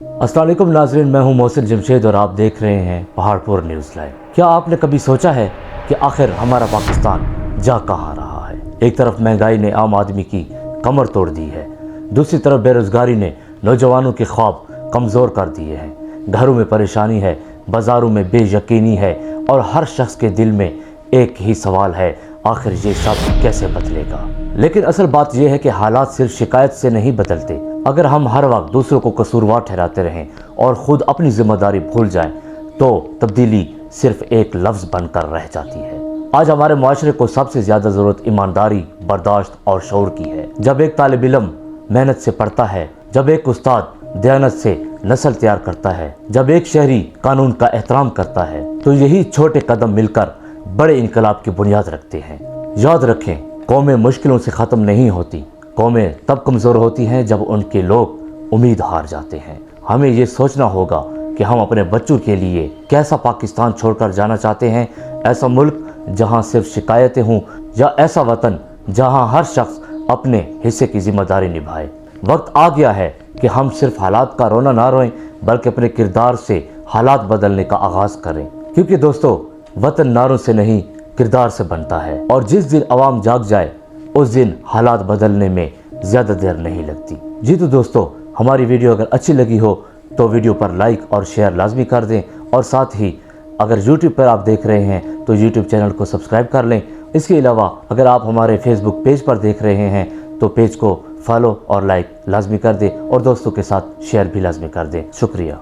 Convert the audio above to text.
अस्सलाम वालेकुम नाज़रीन, मैं हूं मोहसिन जमशेद और आप देख रहे हैं पहाड़पुर न्यूज़ लाइव। क्या आपने कभी सोचा है कि आखिर हमारा पाकिस्तान जा कहाँ रहा है? एक तरफ महंगाई ने आम आदमी की कमर तोड़ दी है, दूसरी तरफ बेरोज़गारी ने नौजवानों के ख्वाब कमज़ोर कर दिए हैं। घरों में परेशानी है, बाज़ारों में बेयकीनी है और हर शख्स के दिल में एक ही सवाल है, आखिर ये सब कैसे बदलेगा? लेकिन असल बात यह है कि हालात सिर्फ शिकायत से नहीं बदलते। अगर हम हर वक्त दूसरों को कसूरवार ठहराते रहें और ख़ुद अपनी जिम्मेदारी भूल जाएं, तो तब्दीली सिर्फ एक लफ्ज़ बनकर रह जाती है। आज हमारे माशरे को सबसे ज़्यादा ज़रूरत ईमानदारी, बर्दाश्त और शऊर की है। जब एक तालिब इल्म मेहनत से पढ़ता है, जब एक उस्ताद दयानत से नस्ल तैयार करता है, जब एक शहरी कानून का एहतराम करता है, तो यही छोटे कदम मिलकर बड़े इनकलाब की बुनियाद रखते हैं। याद रखें, कौमें मुश्किलों से ख़त्म नहीं होती, कौमें तब कमज़ोर होती हैं जब उनके लोग उम्मीद हार जाते हैं। हमें ये सोचना होगा कि हम अपने बच्चों के लिए कैसा पाकिस्तान छोड़कर जाना चाहते हैं। ऐसा मुल्क जहां सिर्फ शिकायतें हों, या ऐसा वतन जहां हर शख्स अपने हिस्से की जिम्मेदारी निभाए। वक्त आ गया है कि हम सिर्फ हालात का रोना ना रोएं, बल्कि अपने किरदार से हालात बदलने का आगाज़ करें। क्योंकि दोस्तों, वतन नारों से नहीं, किरदार से बनता है, और जिस दिन अवाम जाग जाए उस दिन हालात बदलने में ज़्यादा देर नहीं लगती। जी तो दोस्तों, हमारी वीडियो अगर अच्छी लगी हो तो वीडियो पर लाइक और शेयर लाजमी कर दें, और साथ ही अगर यूट्यूब पर आप देख रहे हैं तो यूट्यूब चैनल को सब्सक्राइब कर लें। इसके अलावा अगर आप हमारे फेसबुक पेज पर देख रहे हैं तो पेज को फॉलो और लाइक लाजमी कर दें, और दोस्तों के साथ शेयर भी लाजमी कर दें। शुक्रिया।